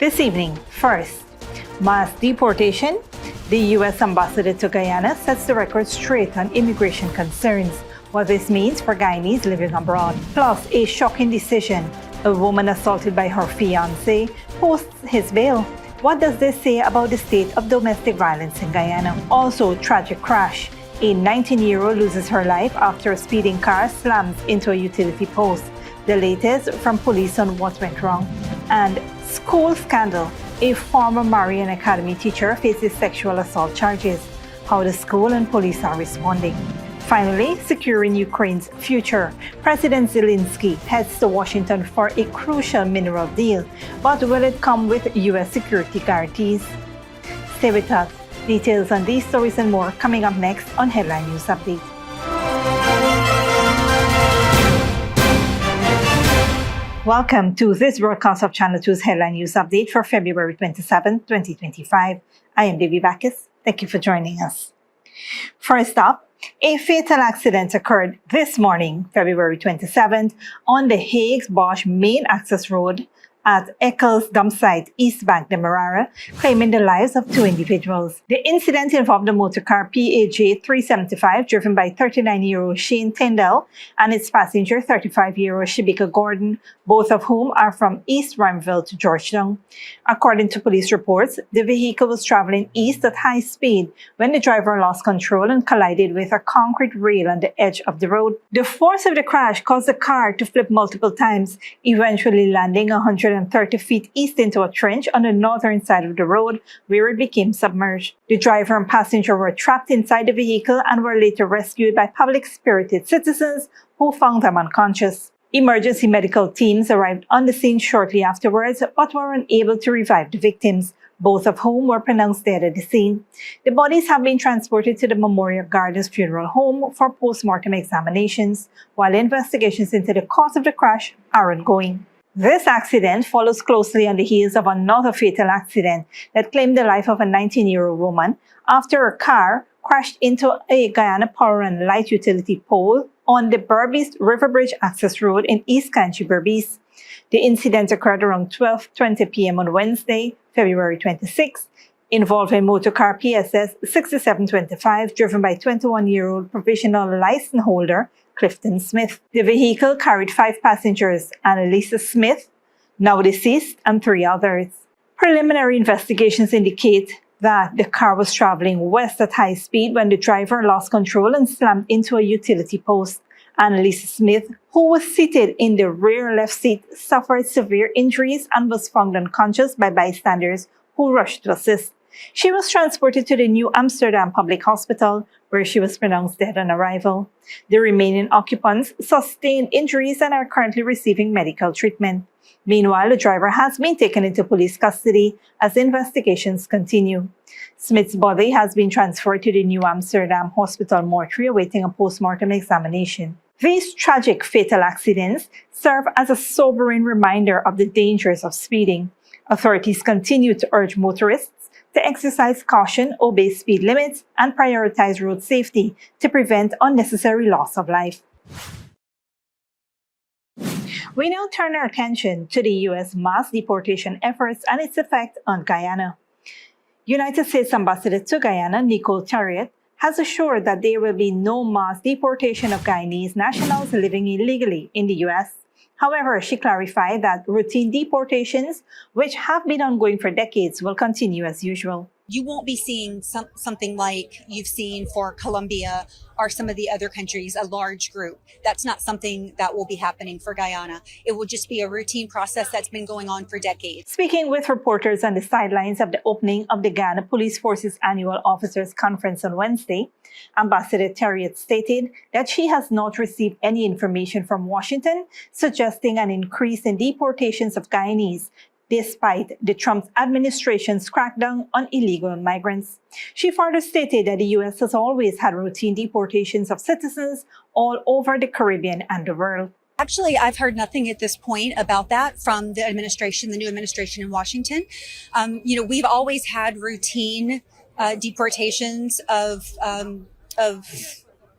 This evening, first, mass deportation. The U.S. ambassador to Guyana sets the record straight on immigration concerns. What this means for Guyanese living abroad. Plus, a shocking decision. A woman assaulted by her fiancé posts his bail. What does this say about the state of domestic violence in Guyana? Also, tragic crash. A 19-year-old loses her life after a speeding car slams into a utility post. The latest from police on what went wrong. And school scandal. A former Marian Academy teacher faces sexual assault charges. How the school and police are responding. Finally, securing Ukraine's future. President Zelensky heads to Washington for a crucial mineral deal. But will it come with U.S. security guarantees? Stay with us. Details on these stories and more coming up next on Headline News Update. Welcome to this broadcast of Channel 2's Headline News Update for February 27, 2025. I am Debbie Backus. Thank you for joining us. First up, a fatal accident occurred this morning, February 27th, on the Hagues-Bosch main access road at Eccles dump site, East Bank, Demerara, claiming the lives of two individuals. The incident involved a motor car PAJ 375 driven by 39-year-old Shane Tyndall and its passenger 35-year-old Shibika Gordon, both of whom are from East Ramville to Georgetown. According to police reports, the vehicle was traveling east at high speed when the driver lost control and collided with a concrete rail on the edge of the road. The force of the crash caused the car to flip multiple times, eventually landing 130 feet east into a trench on the northern side of the road, where it became submerged. The driver and passenger were trapped inside the vehicle and were later rescued by public-spirited citizens who found them unconscious. Emergency medical teams arrived on the scene shortly afterwards, but were unable to revive the victims, both of whom were pronounced dead at the scene. The bodies have been transported to the Memorial Gardens Funeral Home for post-mortem examinations, while investigations into the cause of the crash are ongoing. This accident follows closely on the heels of another fatal accident that claimed the life of a 19-year-old woman after a car crashed into a Guyana Power and Light utility pole on the Berbice River Bridge Access Road in East Kanchi, Berbice. The incident occurred around 12:20 p.m. on Wednesday, February 26, involving motor car PSS 6725 driven by 21-year-old provisional license holder Clifton Smith. The vehicle carried 5 passengers, Annalisa Smith, now deceased, and 3 others. Preliminary investigations indicate that the car was traveling west at high speed when the driver lost control and slammed into a utility post. Annalisa Smith, who was seated in the rear left seat, suffered severe injuries and was found unconscious by bystanders who rushed to assist. She was transported to the New Amsterdam Public Hospital, where she was pronounced dead on arrival. The remaining occupants sustained injuries and are currently receiving medical treatment. Meanwhile, the driver has been taken into police custody as investigations continue. Smith's body has been transferred to the New Amsterdam Hospital mortuary awaiting a post-mortem examination. These tragic fatal accidents serve as a sobering reminder of the dangers of speeding. Authorities continue to urge motorists to exercise caution, obey speed limits, and prioritize road safety to prevent unnecessary loss of life. We now turn our attention to the U.S. mass deportation efforts and its effect on Guyana. United States Ambassador to Guyana, Nicole Tarriott, has assured that there will be no mass deportation of Guyanese nationals living illegally in the U.S. However, she clarified that routine deportations, which have been ongoing for decades, will continue as usual. You won't be seeing something like you've seen for Colombia or some of the other countries, a large group. That's not something that will be happening for Guyana. It will just be a routine process that's been going on for decades. Speaking with reporters on the sidelines of the opening of the Guyana Police Force's annual officers conference on Wednesday, Ambassador Tarriott stated that she has not received any information from Washington suggesting an increase in deportations of Guyanese, despite the Trump administration's crackdown on illegal migrants. She further stated that the U.S. has always had routine deportations of citizens all over the Caribbean and the world. Actually, I've heard nothing at this point about that from the administration, the new administration in Washington. We've always had routine deportations of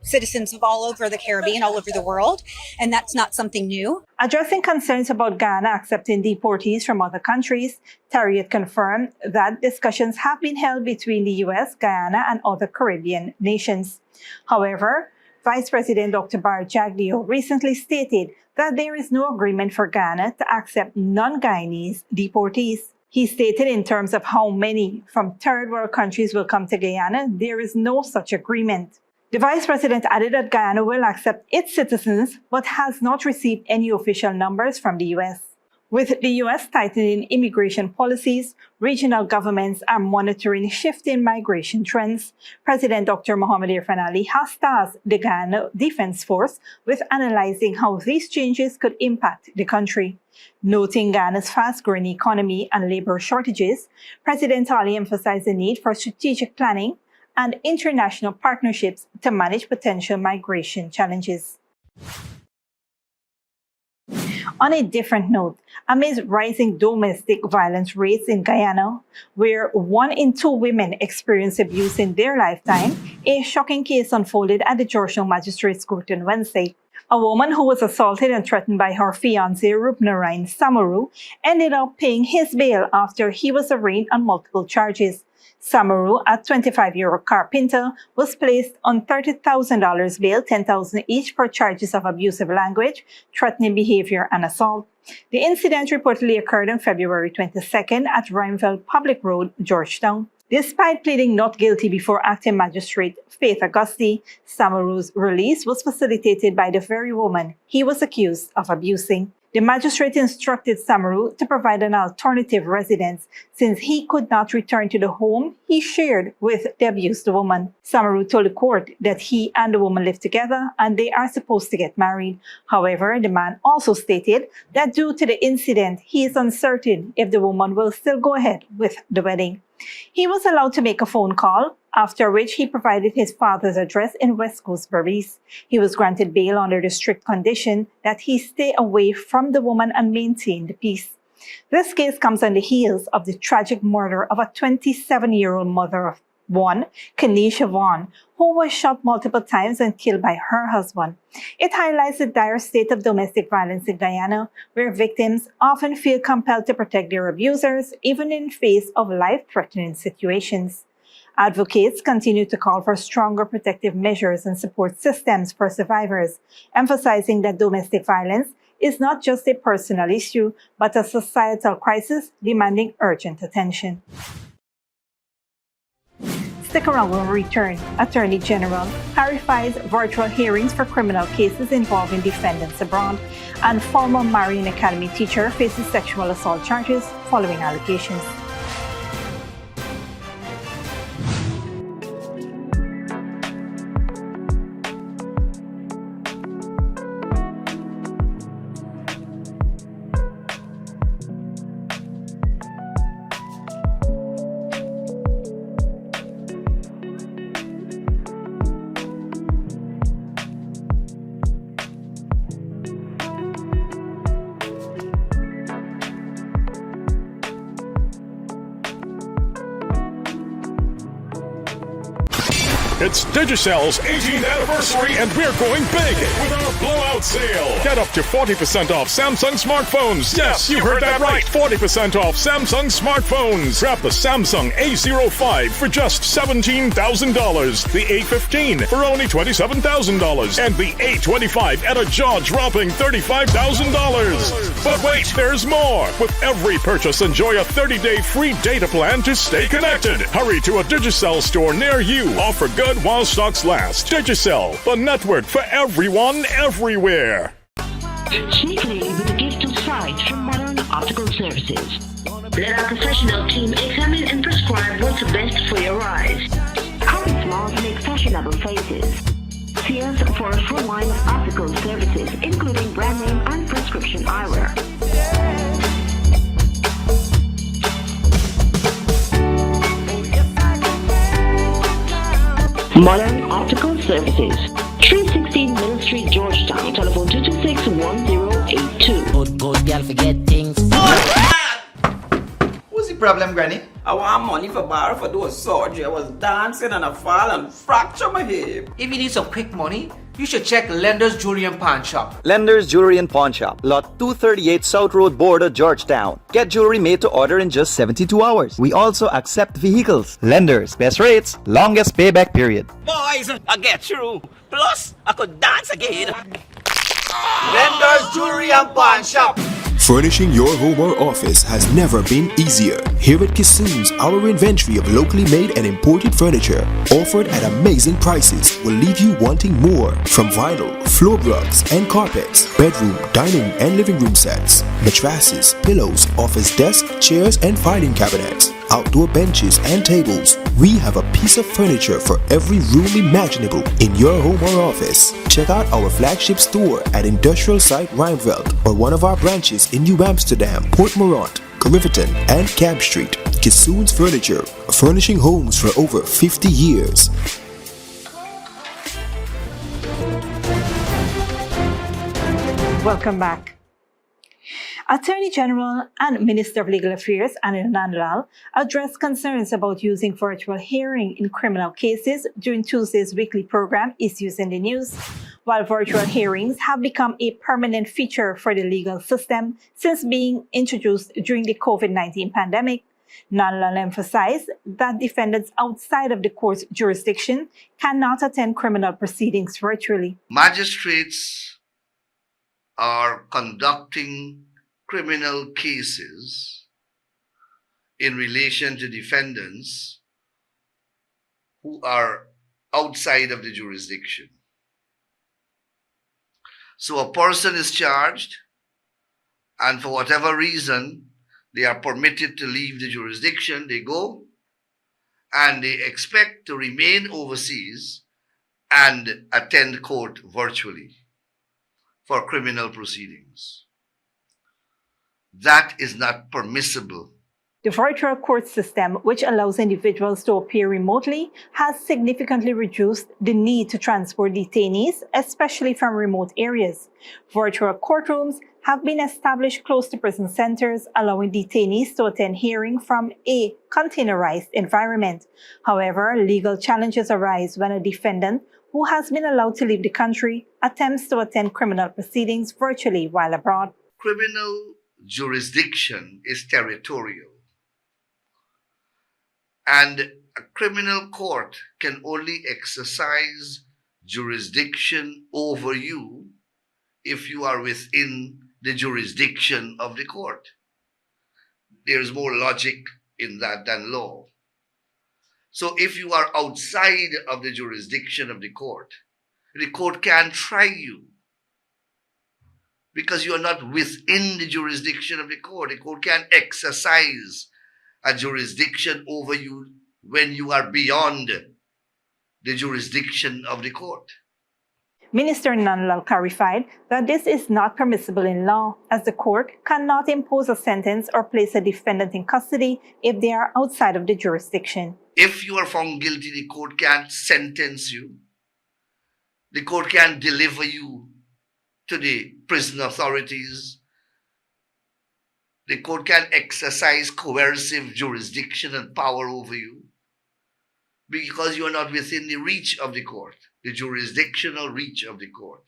citizens of all over the Caribbean, all over the world, and that's not something new. Addressing concerns about Guyana accepting deportees from other countries, Tarriott confirmed that discussions have been held between the U.S., Guyana, and other Caribbean nations. However, Vice President Dr. Barry Jaglio recently stated that there is no agreement for Guyana to accept non-Guyanese deportees. He stated in terms of how many from third world countries will come to Guyana, there is no such agreement. The Vice President added that Guyana will accept its citizens, but has not received any official numbers from the U.S. With the U.S. tightening immigration policies, regional governments are monitoring shifting migration trends. President Dr. Mohamed Irfan Ali has tasked the Guyana Defense Force with analyzing how these changes could impact the country. Noting Guyana's fast-growing economy and labor shortages, President Ali emphasized the need for strategic planning and international partnerships to manage potential migration challenges. On a different note, amidst rising domestic violence rates in Guyana, where 1 in 2 women experience abuse in their lifetime, a shocking case unfolded at the Georgetown Magistrates Court on Wednesday. A woman who was assaulted and threatened by her fiancé, Rupnarain Samaru, ended up paying his bail after he was arraigned on multiple charges. Samaru, a 25-year-old carpenter, was placed on $30,000 bail, $10,000 each for charges of abusive language, threatening behavior, and assault. The incident reportedly occurred on February 22nd at Rhymeville Public Road, Georgetown. Despite pleading not guilty before acting magistrate Faith Augusti, Samaru's release was facilitated by the very woman he was accused of abusing. The magistrate instructed Samaru to provide an alternative residence since he could not return to the home he shared with the abused woman. Samaru told the court that he and the woman live together and they are supposed to get married. However, the man also stated that due to the incident, he is uncertain if the woman will still go ahead with the wedding. He was allowed to make a phone call, after which he provided his father's address in West Coast Belize. He was granted bail under the strict condition that he stay away from the woman and maintain the peace. This case comes on the heels of the tragic murder of a 27-year-old mother of one, Kenesha Vaughn, who was shot multiple times and killed by her husband. It highlights the dire state of domestic violence in Guyana, where victims often feel compelled to protect their abusers, even in face of life-threatening situations. Advocates continue to call for stronger protective measures and support systems for survivors, emphasizing that domestic violence is not just a personal issue, but a societal crisis demanding urgent attention. Stick around when we return. Attorney General clarifies virtual hearings for criminal cases involving defendants abroad, and former Marian Academy teacher faces sexual assault charges following allegations. It's Digicell's 18th anniversary and we're going big with our blowout sale. Get up to 40% off Samsung smartphones. Yes, you heard that right. 40% off Samsung smartphones. Grab the Samsung A05 for just $17,000. The A15 for only $27,000. And the A25 at a jaw-dropping $35,000. But wait, there's more. With every purchase, enjoy a 30-day free data plan to stay connected. Hurry to a Digicel store near you. Offer good while stocks last. Digicel, the network for everyone, everywhere. Sneakily with a gift of sight from Modern Optical Services. Let our professional team examine and prescribe what's best for your eyes. Common smiles make fashionable faces. See us for a full line of optical services, including brand name and prescription eyewear. Modern Optical Services, 316 Middle Street, Georgetown. Telephone 226-1082. Good girl, forget things. Who's the problem, Granny? I want money for borrow for those surgery. I was dancing and I fall and fracture my hip. If you need some quick money, you should check Lender's Jewelry and Pawn Shop. Lender's Jewelry and Pawn Shop, Lot 238 South Road, Border, Georgetown. Get jewelry made to order in just 72 hours. We also accept vehicles. Lender's, best rates, longest payback period. Boys, I get through. Plus, I could dance again. Lender's Jewelry and Pawn Shop. Furnishing your home or office has never been easier. Here at Kissoon's, our inventory of locally made and imported furniture, offered at amazing prices, will leave you wanting more. From vinyl, floor rugs and carpets, bedroom, dining and living room sets, mattresses, pillows, office desk, chairs and filing cabinets, outdoor benches and tables. We have a piece of furniture for every room imaginable in your home or office. Check out our flagship store at Industrial Site Rijnveld or one of our branches in New Amsterdam, Port Morant, Riverton and Camp Street. Kissoon's Furniture, furnishing homes for over 50 years. Welcome back. Attorney General and Minister of Legal Affairs Anil Nandlal addressed concerns about using virtual hearing in criminal cases during Tuesday's weekly program Issues in the News. While virtual hearings have become a permanent feature for the legal system since being introduced during the COVID-19 pandemic, Nandlal emphasized that defendants outside of the court's jurisdiction cannot attend criminal proceedings virtually. Magistrates are conducting criminal cases in relation to defendants who are outside of the jurisdiction. So a person is charged, and for whatever reason, they are permitted to leave the jurisdiction. They go, and they expect to remain overseas and attend court virtually for criminal proceedings. That is not permissible. The virtual court system, which allows individuals to appear remotely, has significantly reduced the need to transport detainees, especially from remote areas. Virtual courtrooms have been established close to prison centers, allowing detainees to attend hearing from a containerized environment. However, legal challenges arise when a defendant who has been allowed to leave the country attempts to attend criminal proceedings virtually while abroad. Criminal jurisdiction is territorial, and a criminal court can only exercise jurisdiction over you if you are within the jurisdiction of the court. There's more logic in that than law. So if you are outside of the jurisdiction of the court can't try you, because you are not within the jurisdiction of the court. The court can't exercise a jurisdiction over you when you are beyond the jurisdiction of the court. Minister Nandlal clarified that this is not permissible in law, as the court cannot impose a sentence or place a defendant in custody if they are outside of the jurisdiction. If you are found guilty, the court can't sentence you. The court can't deliver you to the prison authorities. The court can exercise coercive jurisdiction and power over you because you are not within the reach of the court, the jurisdictional reach of the court.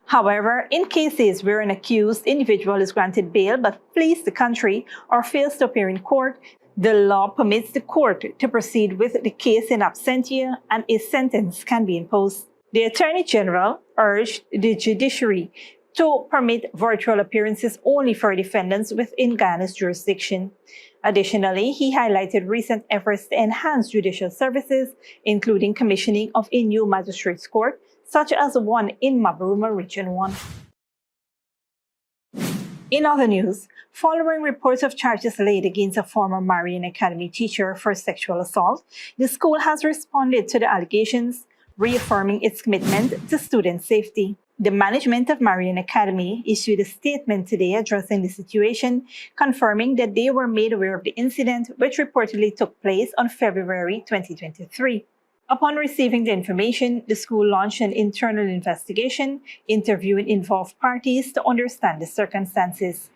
However, in cases where an accused individual is granted bail but flees the country or fails to appear in court, the law permits the court to proceed with the case in absentia and a sentence can be imposed. The Attorney General urged the judiciary to permit virtual appearances only for defendants within Guyana's jurisdiction. Additionally, he highlighted recent efforts to enhance judicial services, including commissioning of a new magistrates court, such as one in Mabaruma Region 1. In other news, following reports of charges laid against a former Marian Academy teacher for sexual assault, the school has responded to the allegations, reaffirming its commitment to student safety. The management of Marian Academy issued a statement today addressing the situation, confirming that they were made aware of the incident, which reportedly took place on February 2023. Upon receiving the information, the school launched an internal investigation, interviewing involved parties to understand the circumstances.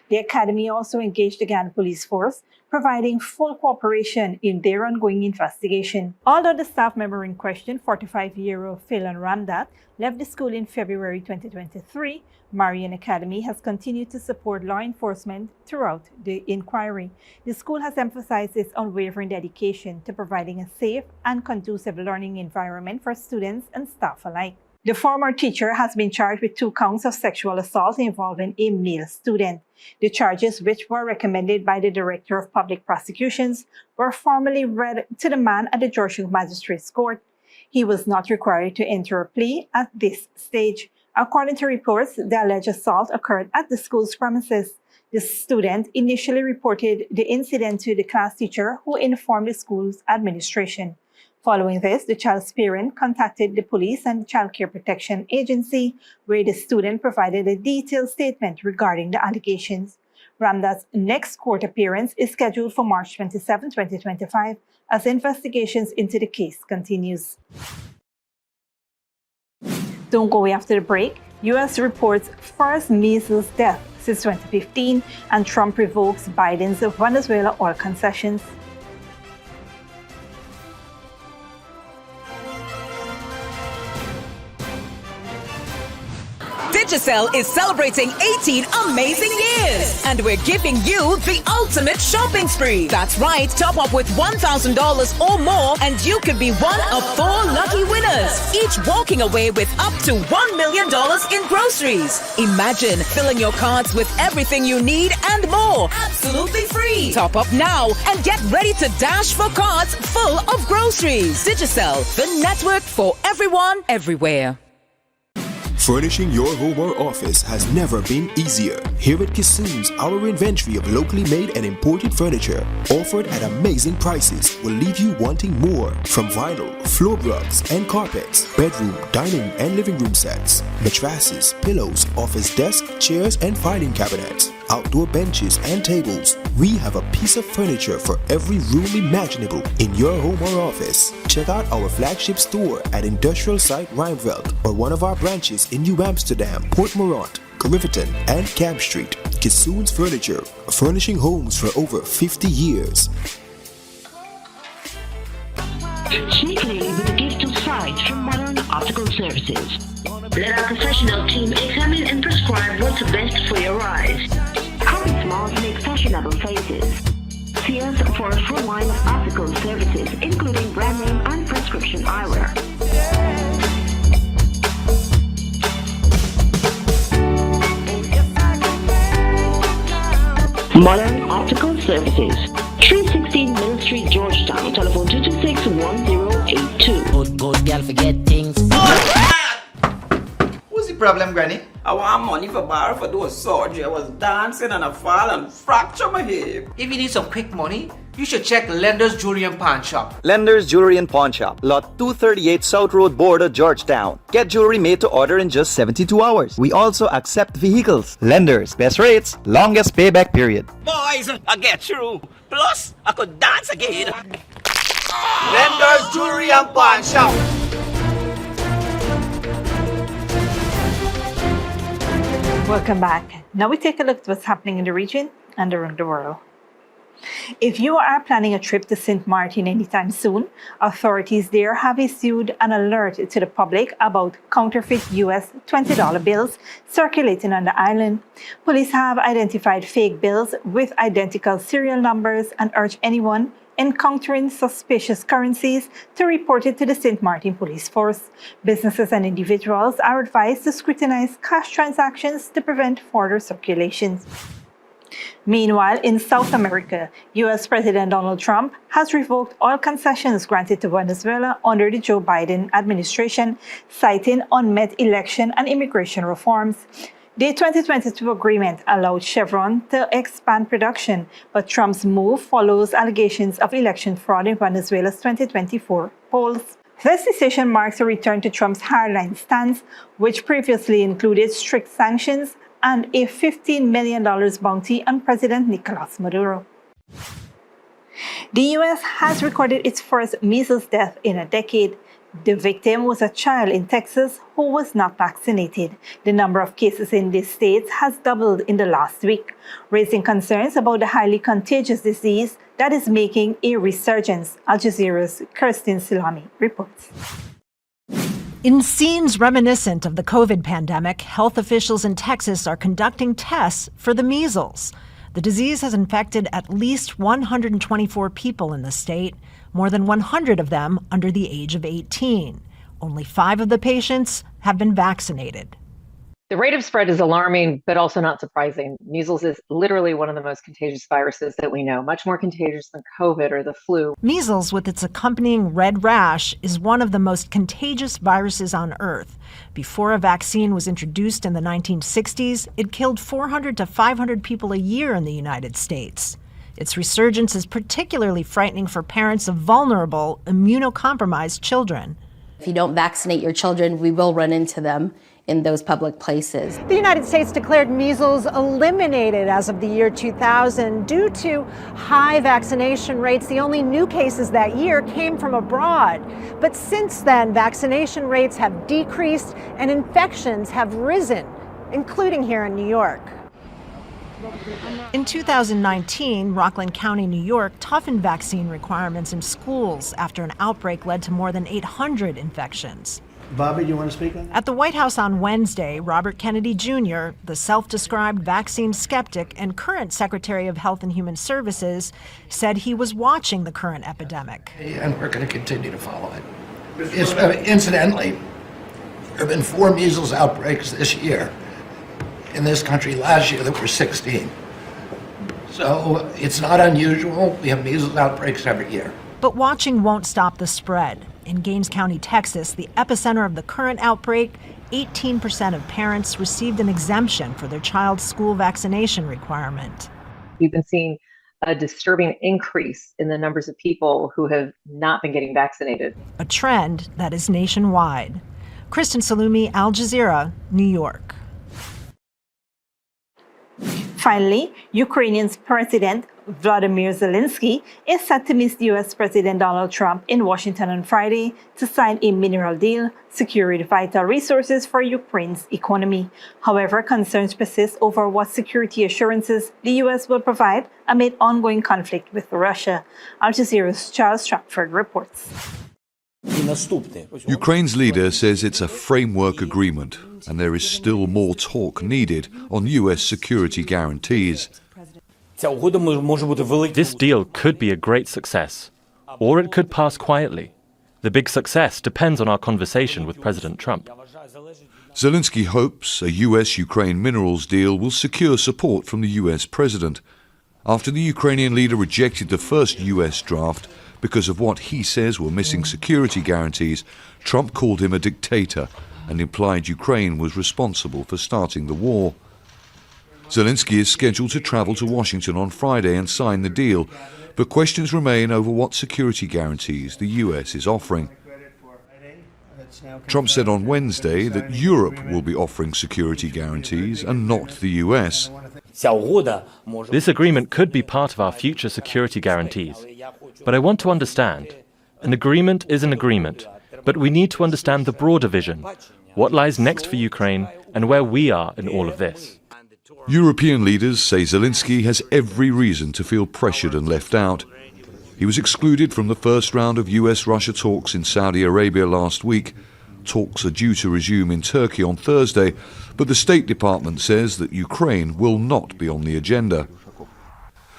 The Academy also engaged the Guyana Police Force, providing full cooperation in their ongoing investigation. Although the staff member in question, 45-year-old Phelan Ramdat, left the school in February 2023, Marian Academy has continued to support law enforcement throughout the inquiry. The school has emphasized its unwavering dedication to providing a safe and conducive learning environment for students and staff alike. The former teacher has been charged with 2 counts of sexual assault involving a male student. The charges, which were recommended by the Director of Public Prosecutions, were formally read to the man at the Georgetown Magistrates Court. He was not required to enter a plea at this stage. According to reports, the alleged assault occurred at the school's premises. The student initially reported the incident to the class teacher, who informed the school's administration. Following this, the child's parent contacted the police and Child Care Protection Agency, where the student provided a detailed statement regarding the allegations. Ramdat's next court appearance is scheduled for March 27, 2025, as investigations into the case continues. Don't go away after the break. U.S. reports first measles death since 2015, and Trump revokes Biden's Venezuela oil concessions. Digicel is celebrating 18 amazing years, and we're giving you the ultimate shopping spree. That's right, top up with $1,000 or more, and you could be one of 4 lucky winners, each walking away with up to $1 million in groceries. Imagine filling your carts with everything you need and more, absolutely free. Top up now and get ready to dash for carts full of groceries. Digicel, the network for everyone, everywhere. Furnishing your home or office has never been easier. Here at Kissoon's, our inventory of locally made and imported furniture, offered at amazing prices, will leave you wanting more. From vinyl, floor rugs and carpets, bedroom, dining and living room sets, mattresses, pillows, office desk, chairs and filing cabinets, outdoor benches and tables. We have a piece of furniture for every room imaginable in your home or office. Check out our flagship store at Industrial Site Rijnveld or one of our branches in New Amsterdam, Port Morant, Riverton and Camp Street. Kissoon's Furniture, furnishing homes for over 50 years. Sneakily with a gift of sight from Modern Optical Services. Let our professional team examine and prescribe what's best for your eyes. Current smiles make fashionable faces. See us for a full line of optical services, including brand name and prescription eyewear. Modern Optical Services, 316 Mill Street, Georgetown. Telephone 226-1082. Good girl, forget things. What's the problem, Granny? I want money for borrow for doing surgery. I was dancing and I fall and fracture my hip. If you need some quick money, you should check Lender's Jewelry and Pawn Shop. Lender's Jewelry and Pawn Shop, Lot 238 South Road Border, Georgetown. Get jewelry made to order in just 72 hours. We also accept vehicles. Lenders, best rates, longest payback period. Boys, I get through. Plus, I could dance again. Lender's Jewelry and Pawn Shop. Welcome back. Now we take a look at what's happening in the region and around the world. If you are planning a trip to St. Martin anytime soon, authorities there have issued an alert to the public about counterfeit US $20 bills circulating on the island. Police have identified fake bills with identical serial numbers and urge anyone encountering suspicious currencies to report it to the St. Martin Police Force. Businesses and individuals are advised to scrutinize cash transactions to prevent further circulations. Meanwhile, in South America, U.S. President Donald Trump has revoked all concessions granted to Venezuela under the Joe Biden administration, citing unmet election and immigration reforms. The 2022 agreement allowed Chevron to expand production, but Trump's move follows allegations of election fraud in Venezuela's 2024 polls. This decision marks a return to Trump's hardline stance, which previously included strict sanctions and a $15 million bounty on President Nicolas Maduro. The U.S. has recorded its first measles death in a decade. The victim was a child in Texas who was not vaccinated. The number of cases in these states has doubled in the last week, raising concerns about the highly contagious disease that is making a resurgence. Al Jazeera's Kirsten Silami reports. In scenes reminiscent of the COVID pandemic, health officials in Texas are conducting tests for the measles. The disease has infected at least 124 people in the state, more than 100 of them under the age of 18. Only 5 of the patients have been vaccinated. The rate of spread is alarming, but also not surprising. Measles is literally one of the most contagious viruses that we know, much more contagious than COVID or the flu. Measles, with its accompanying red rash, is one of the most contagious viruses on Earth. Before a vaccine was introduced in the 1960s, it killed 400 to 500 people a year in the United States. Its resurgence is particularly frightening for parents of vulnerable, immunocompromised children. If you don't vaccinate your children, we will run into them in those public places. The United States declared measles eliminated as of the year 2000 due to high vaccination rates. The only new cases that year came from abroad. But since then, vaccination rates have decreased and infections have risen, including here in New York. In 2019, Rockland County, New York, toughened vaccine requirements in schools after an outbreak led to more than 800 infections. Bobby, do you want to speak on that? At the White House on Wednesday, Robert Kennedy Jr., the self-described vaccine skeptic and current Secretary of Health and Human Services, said he was watching the current epidemic. And we're going to continue to follow it. Incidentally, there have been 4 measles outbreaks this year. In this country last year, there were 16. So it's not unusual. We have measles outbreaks every year. But watching won't stop the spread. In Gaines County, Texas, the epicenter of the current outbreak, 18% of parents received an exemption for their child's school vaccination requirement. We've been seeing a disturbing increase in the numbers of people who have not been getting vaccinated. A trend that is nationwide. Kristen Salumi, Al Jazeera, New York. Finally, Ukrainian President Vladimir Zelensky is set to meet U.S. President Donald Trump in Washington on Friday to sign a mineral deal securing vital resources for Ukraine's economy. However, concerns persist over what security assurances the U.S. will provide amid ongoing conflict with Russia. Al Jazeera's Charles Stratford reports. Ukraine's leader says it's a framework agreement, and there is still more talk needed on U.S. security guarantees. This deal could be a great success, or it could pass quietly. The big success depends on our conversation with President Trump. Zelensky hopes a U.S.-Ukraine minerals deal will secure support from the U.S. president. After the Ukrainian leader rejected the first U.S. draft because of what he says were missing security guarantees, Trump called him a dictator and implied Ukraine was responsible for starting the war. Zelensky is scheduled to travel to Washington on Friday and sign the deal, but questions remain over what security guarantees the U.S. is offering. Trump said on Wednesday that Europe will be offering security guarantees and not the U.S. This agreement could be part of our future security guarantees. But I want to understand, an agreement is an agreement, but we need to understand the broader vision, what lies next for Ukraine and where we are in all of this. European leaders say Zelensky has every reason to feel pressured and left out. He was excluded from the first round of US-Russia talks in Saudi Arabia last week. Talks are due to resume in Turkey on Thursday, but the State Department says that Ukraine will not be on the agenda.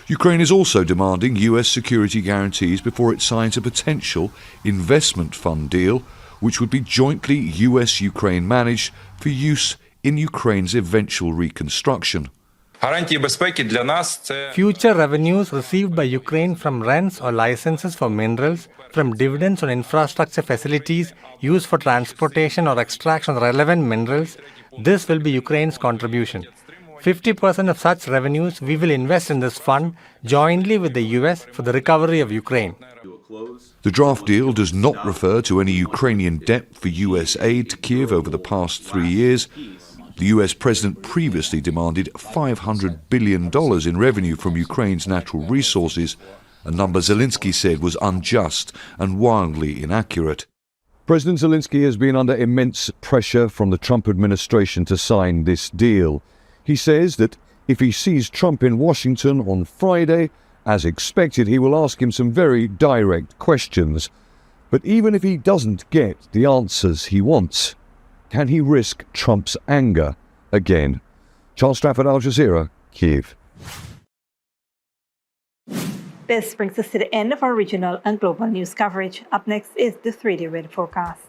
Ukraine is also demanding US security guarantees before it signs a potential investment fund deal, which would be jointly US-Ukraine managed for use in Ukraine's eventual reconstruction. Future revenues received by Ukraine from rents or licenses for minerals, from dividends on infrastructure facilities used for transportation or extraction of relevant minerals, this will be Ukraine's contribution. 50% of such revenues we will invest in this fund jointly with the US for the recovery of Ukraine. The draft deal does not refer to any Ukrainian debt for US aid to Kiev over the past 3 years. The US president previously demanded $500 billion in revenue from Ukraine's natural resources, a number Zelensky said was unjust and wildly inaccurate. President Zelensky has been under immense pressure from the Trump administration to sign this deal. He says that if he sees Trump in Washington on Friday, as expected, he will ask him some very direct questions. But even if he doesn't get the answers he wants, can he risk Trump's anger again? Charles Strafford, Al Jazeera, Kyiv. This brings us to the end of our regional and global news coverage. Up next is the 3-day weather forecast.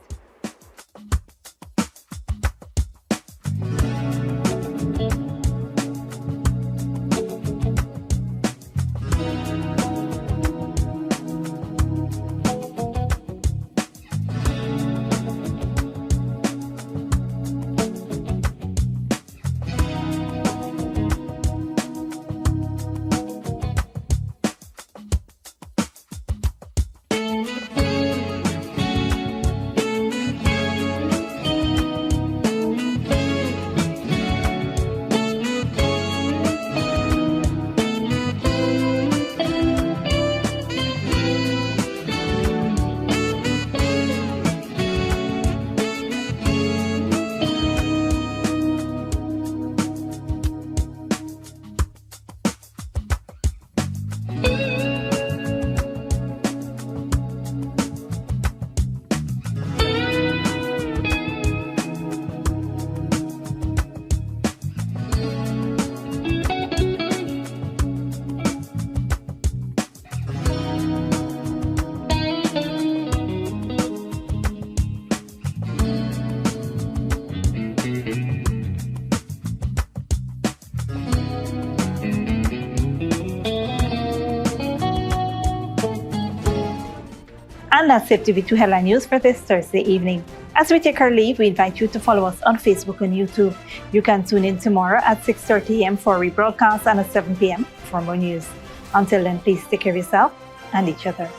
And that's it, TV2 Headline News for this Thursday evening. As we take our leave, we invite you to follow us on Facebook and YouTube. You can tune in tomorrow at 6:30 a.m. for rebroadcast and at 7 p.m. for more news. Until then, please take care of yourself and each other.